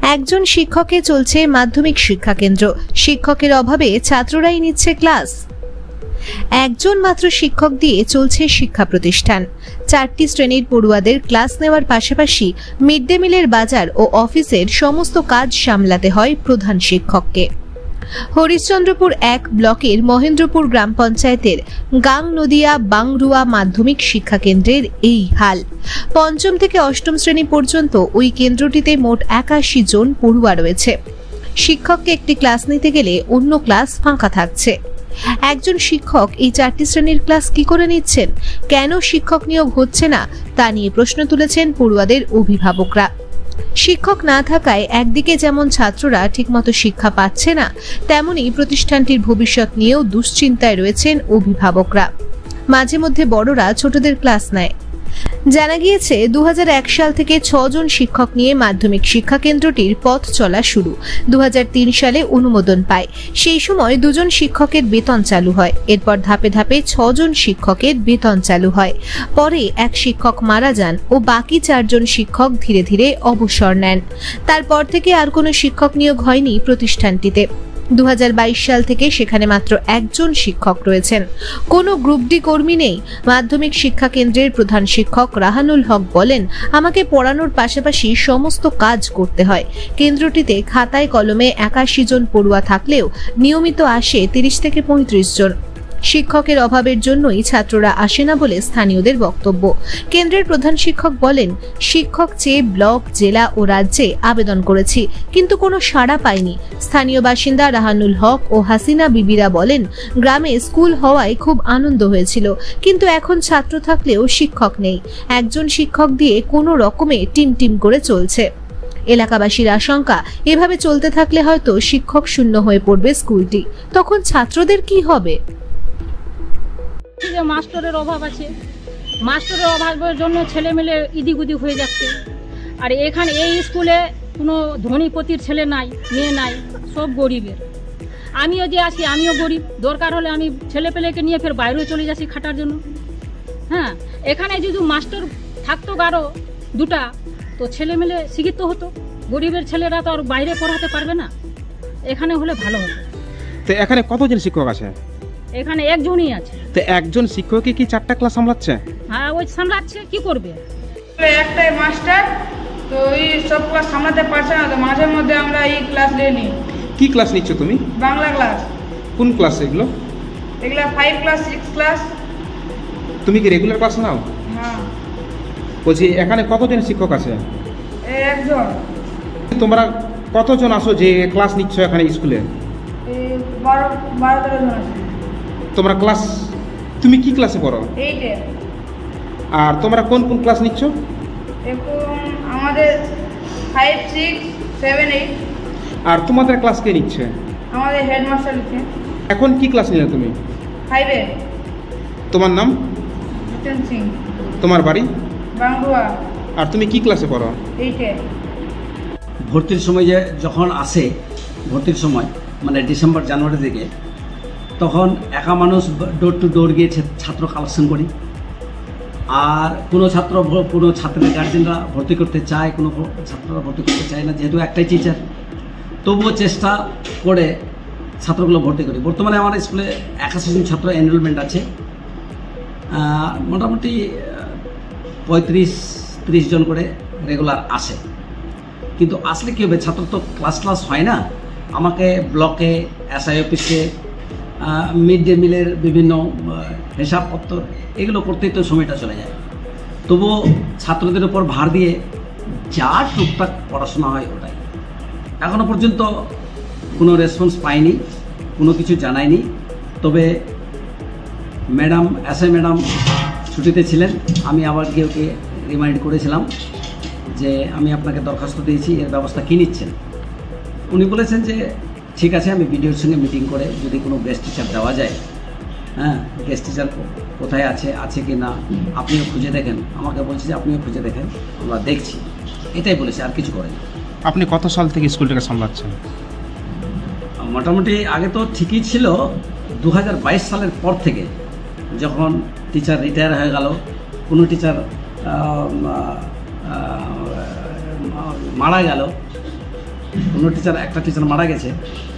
একজন শিক্ষকে চলছে মাধ্যমিক শিক্ষা কেন্দ্র। শিক্ষকের অভাবে ছাত্ররাই নিচ্ছে ক্লাস। একজন মাত্র শিক্ষক দিয়ে চলছে শিক্ষা প্রতিষ্ঠান। 4টি শ্রেণীর পড়ুয়াদের ক্লাস নেওয়ার পাশাপাশি মিড ডে মিলের বাজার ও অফিসের সমস্ত কাজ সামলাতে হয় প্রধান শিক্ষককে। হরিশ্চন্দ্রপুর 1 ব্লকের মহেন্দ্রপুর গ্রাম পঞ্চায়েতের গাং নদিয়া বাংরুয়া মাধ্যমিক শিক্ষা কেন্দ্রের এই হাল। 5ম থেকে 8ম শ্রেণী পর্যন্ত ওই কেন্দ্রটিতে মোট 81 জন পড়ুয়া রয়েছে। শিক্ষককে একটি ক্লাস নিতে গেলে অন্য ক্লাস ফাঁকা থাকছে। একজন শিক্ষক এই 4টি শ্রেণীর ক্লাস কি করে নিচ্ছেন, কেন শিক্ষক নিয়োগ হচ্ছে না তা নিয়ে প্রশ্ন তুলেছেন পড়ুয়াদের অভিভাবকরা। শিক্ষক না থাকায় একদিকে যেমন ছাত্ররা ঠিকমতো শিক্ষা পাচ্ছে না, তেমনি প্রতিষ্ঠানটির ভবিষ্যৎ নিয়েও দুশ্চিন্তায় রয়েছেন অভিভাবকরা। মাঝে মধ্যে বড়রা ছোটদের ক্লাস নেয়। জানা গিয়েছে 2001 সাল থেকে 6 জন শিক্ষক নিয়ে মাধ্যমিক শিক্ষা কেন্দ্রটির পথ চলা শুরু। 2003 সালে অনুমোদন পায়। সেই সময় 2 জন শিক্ষকের বেতন চালু হয়। এরপর ধাপে ধাপে 6 জন শিক্ষকের বেতন চালু হয়। পরে এক শিক্ষক মারা যান ও বাকি 4 জন শিক্ষক ধীরে ধীরে অবসর নেন। তারপর থেকে আর কোনো শিক্ষক নিয়োগ হয়নি প্রতিষ্ঠানটিতে। 2022 সাল থেকে সেখানে মাত্র একজন শিক্ষক রয়েছেন। কোনো গ্রুপ ডি কর্মী নেই। মাধ্যমিক শিক্ষা কেন্দ্রের প্রধান শিক্ষক রাহানুল হক বলেন, আমাকে পড়ানোর পাশাপাশি সমস্ত কাজ করতে হয়। কেন্দ্রটিতে খাতায় কলমে 81 জন পড়ুয়া থাকলেও নিয়মিত আসে 30 থেকে 35 জন। শিক্ষকের অভাবের জন্যই ছাত্ররা আসে না বলে স্থানীয়দের বক্তব্য। কেন্দ্রের প্রধান শিক্ষক বলেন, শিক্ষক চেয়ে ব্লক, জেলা ও রাজ্যে আবেদন করেছি, কিন্তু কোনো সাড়া পাইনি। স্থানীয় বাসিন্দা রাহানুল হক ও হাসিনা বিবিরা বলেন, গ্রামে স্কুল হওয়ায় খুব আনন্দ হয়েছিল, কিন্তু এখন ছাত্র থাকলেও শিক্ষক নেই। একজন শিক্ষক দিয়ে কোনো রকমে টিম করে চলছে। এলাকাবাসীর আশঙ্কা, এভাবে চলতে থাকলে হয়তো শিক্ষক শূন্য হয়ে পড়বে স্কুলটি। তখন ছাত্রদের কি হবে? যে মাস্টারের অভাব আছে, মাস্টারের অভাবের জন্য ছেলেমেলে ইদিক উদিক হয়ে যাচ্ছে। আর এখানে এই স্কুলে কোনো ধনীপতির ছেলে নাই, মেয়ে নাই, সব গরিবের। আমিও যে আছি, আমিও গরিব। দরকার হলে আমি ছেলেপেলেকে নিয়ে ফের বাইরেও চলে যাচ্ছি খাটার জন্য। হ্যাঁ, এখানে যদি মাস্টার থাকতো আরও 2টা, তো ছেলেমেলে শিক্ষিত হতো। গরিবের ছেলেরা তো আর বাইরে পড়াতে পারবে না, এখানে হলে ভালো হতো। তো এখানে কতজন শিক্ষক আছে? এখানে একজনই আছে। তো একজন শিক্ষকই কি 4টা ক্লাস সামলাচ্ছে? হ্যাঁ, ওই সামলাচ্ছে, কি করবে? একটাই মাস্টার, তো এই সব ক্লাস সামলাতে পারছে না, তো মাঝে মধ্যে আমরা এই ক্লাস নিই। কি ক্লাস নিচ্ছ তুমি? বাংলা ক্লাস। কোন ক্লাস এগুলো? এগুলা 5 ক্লাস 6 ক্লাস। তুমি কি রেগুলার ক্লাস নাও? হ্যাঁ। বলছি এখানে কতজন শিক্ষক আছে? একজন। তোমরা কতজন আসো যে ক্লাস নিচ্ছ এখানে স্কুলে? 12-13 জন আছে। তোমরা ক্লাস, তুমি কি ক্লাসে পড়ো? 8 এ। আর তোমরা কোন ক্লাস নিচ্ছ? এখন আমাদের 5, 6, 7, 8। আর তোমাদের ক্লাস কে নিচ্ছে? আমাদের হেডমাস্টার নিচ্ছে। এখন কি ক্লাস নিলে তুমি? 5 এ। তোমার নাম? জিতেন সিং। তোমার বাড়ি? বাংরুয়া। আর তুমি কি ক্লাসে পড়ো? 8 এ। ভর্তির সময় যখন আসে, ভর্তির সময় মানে ডিসেম্বর জানুয়ারি থেকে, তখন একা মানুষ ডোর টু ডোর গিয়ে ছাত্র কালেকশন করি। আর কোনো ছাত্রের গার্জেনরা ভর্তি করতে চায়, কোনো ছাত্ররা ভর্তি করতে চায় না, যেহেতু একটাই টিচার। তবুও চেষ্টা করে ছাত্রগুলো ভর্তি করি। বর্তমানে আমার স্কুলে 81 জন ছাত্র এনরোলমেন্ট আছে। মোটামুটি 35-30 জন করে রেগুলার আসে। কিন্তু আসলে কী হবে, ছাত্র তো ক্লাস হয় না। আমাকে ব্লকে, SI অফিসে, মিড ডে মিলের বিভিন্ন হিসাবপত্র এগুলো করতেই তো সময়টা চলে যায়। তবুও ছাত্রদের উপর ভার দিয়ে যা টুকটাক পড়াশোনা হয় ওটাই। এখনও পর্যন্ত কোনো রেসপন্স পাইনি, কোনো কিছু জানায়নি। তবে ম্যাডাম, SI ম্যাডাম ছুটিতে ছিলেন। আমি আবার গিয়ে ওকে রিমাইন্ড করেছিলাম যে আমি আপনাকে দরখাস্ত দিয়েছি, এর ব্যবস্থা কী নিচ্ছেন। উনি বলেছেন যে ঠিক আছে, আমি বিডিওর সঙ্গে মিটিং করে যদি কোনো গেস্ট টিচার দেওয়া যায়, হ্যাঁ, গেস্ট টিচার কোথায় আছে কি না আপনিও খুঁজে দেখেন। আমাকে বলছে যে আপনিও খুঁজে দেখেন, আমরা দেখছি, এটাই বলেছি, আর কিছু করেন। আপনি কত সাল থেকে স্কুলটাকে সামলাচ্ছেন? মোটামুটি আগে তো ঠিকই ছিল। 2022 সালের পর থেকে যখন টিচার রিটায়ার হয়ে গেল, কোনো টিচার মারা গেল, অন্য টিচার, একটা টিচার মারা গেছে,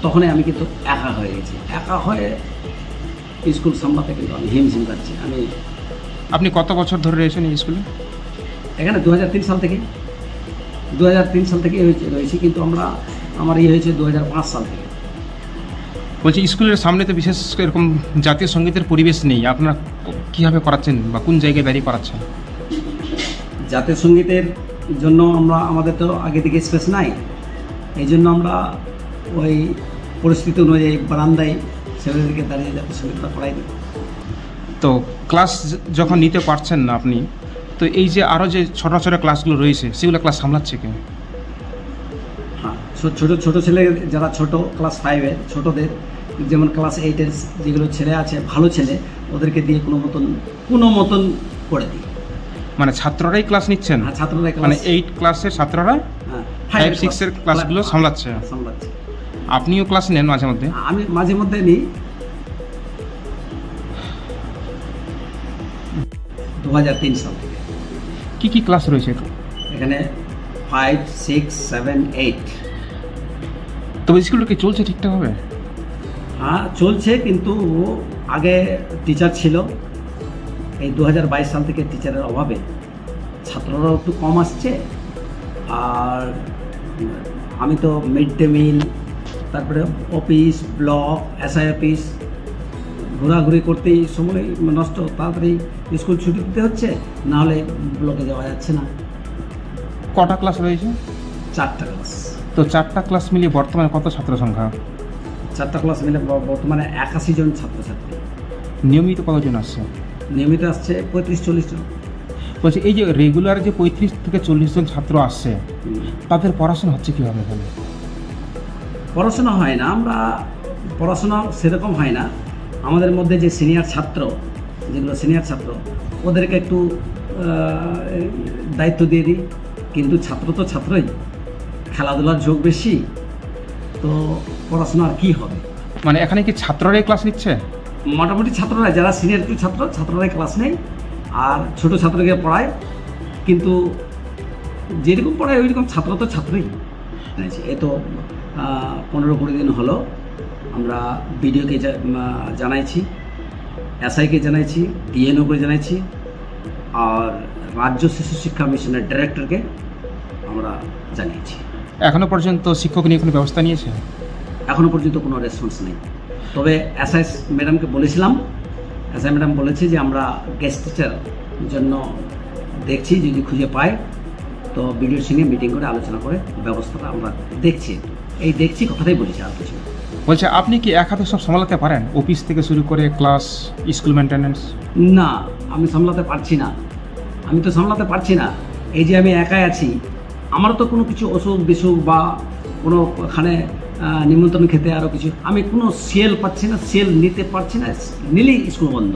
তখনই আমি কিন্তু একা হয়ে গেছি। একা হয়ে স্কুল সামলাতে কিন্তু আমি হিমশিম খাচ্ছি। আপনি কত বছর ধরে রয়েছেন এই স্কুলে? এখানে 2003 সাল থেকে রয়েছি, কিন্তু আমার হয়েছে 2005 সাল থেকে। বলছি স্কুলের সামনে তো বিশেষ এরকম জাতীয় সঙ্গীতের পরিবেশ নেই, আপনারা কীভাবে করাচ্ছেন বা কোন জায়গায় দাঁড়িয়ে করাচ্ছেন? জাতীয় সঙ্গীতের জন্য আমাদের তো আগে থেকে স্পেস নাই, এই জন্য আমরা ওই পরিস্থিতি অনুযায়ী বারান্দায় ছেলেদেরকে দাঁড়িয়ে জাতীয় সঙ্গীতটা করাই দিই। তো ক্লাস যখন নিতে পারছেন না আপনি, তো এই যে আরও যে ছোটো ছোটো ক্লাসগুলো রয়েছে সেগুলো ক্লাস সামলাচ্ছে কে? হ্যাঁ, ছোটো ছেলে যারা ছোটো ক্লাস 5-এর ছোটোদের, যেমন ক্লাস 8-এর যেগুলো ছেলে আছে ভালো ছেলে, ওদেরকে দিয়ে কোনো মতন করে দিই। মানে ছাত্ররাই ক্লাস নিচ্ছেন? হ্যাঁ, ছাত্ররাই, মানে 8 ক্লাসের ছাত্ররা 5-6-এর ক্লাসগুলো সামলাচ্ছে। আপনিও ক্লাস নেন মাঝে মধ্যে? আমি মাঝে মধ্যে নিই। 2003 সাল থেকে। কি ক্লাস রয়েছে এখানে? 5, 6, 7, 8। তবে স্কুলটা কি চলছে ঠিকঠাকভাবে? হ্যাঁ চলছে, কিন্তু আগে টিচার ছিল, এই 2022 সাল থেকে টিচারের অভাবে ছাত্ররাও একটু কম আসছে। আর আমি তো মিড ডে মিল, তারপরে অফিস, ব্লক, SI অফিস ঘোরাঘুরি করতেই সময় নষ্ট, তাড়াতাড়ি স্কুল ছুটি দিতে হচ্ছে, নাহলে ব্লকে যাওয়া যাচ্ছে না। কটা ক্লাস রয়েছে? 4টা ক্লাস। তো 4টা ক্লাস মিলিয়ে বর্তমানে কত ছাত্র সংখ্যা? 4টা ক্লাস মিলে বর্তমানে 81 জন ছাত্রছাত্রী। নিয়মিত কতজন আসছে? নিয়মিত আসছে 35-40 জন। বলছি এই যে রেগুলার যে 35 থেকে 40 জন ছাত্র আসছে, তাদের পড়াশোনা হচ্ছে কীভাবে? এখানে পড়াশোনা হয় না, পড়াশোনা সেরকম হয় না। আমাদের মধ্যে যে সিনিয়র ছাত্র, ওদেরকে একটু দায়িত্ব দিয়ে দিই, কিন্তু ছাত্র তো ছাত্রই, খেলাধুলার ঝোঁক বেশি, তো পড়াশোনা আর কী হবে। মানে এখানে কি ছাত্ররাই ক্লাস নিচ্ছে? মোটামুটি ছাত্ররা, যারা সিনিয়র ছাত্ররাই ক্লাস নেয়, আর ছোটো ছাত্রকে পড়ায়, কিন্তু যেরকম পড়ায় ওইরকম ছাত্র তো ছাত্রই। এই তো 15-20 দিন হলো আমরা বিডিওকে জানাইছি, SIকে জানাইছি, DNOকে জানাইছি, আর রাজ্য শিশু শিক্ষা মিশনের ডাইরেক্টরকে আমরা জানিয়েছি। এখনো পর্যন্ত শিক্ষক নিয়ে কোনো ব্যবস্থা নিয়েছে? এখনো পর্যন্ত কোনো রেসপন্স নেই। তবে SI ম্যাডামকে বলেছিলাম, SI ম্যাডাম বলেছে যে আমরা গেস্ট টিচার জন্য দেখছি, যদি খুঁজে পাই তো বিডিওর সঙ্গে মিটিং করে আলোচনা করে ব্যবস্থাটা আমরা দেখছি। এই দেখছি কথাটাই বলেছি, আর কিছু। বলছে আপনি কি এক হাতে সব সামলাতে পারেন, অফিস থেকে শুরু করে ক্লাস, স্কুল মেনটেন্যান্স? না, আমি সামলাতে পারছি না। এই যে আমি একাই আছি, আমার তো কোনো কিছু অসুখ বিসুখ বা কোনো ওখানে নিমন্ত্রণ খেতে আরও কিছু, আমি কোনো সেল পাচ্ছি না, সেল নিতে পারছি না, নিলেই স্কুল বন্ধ।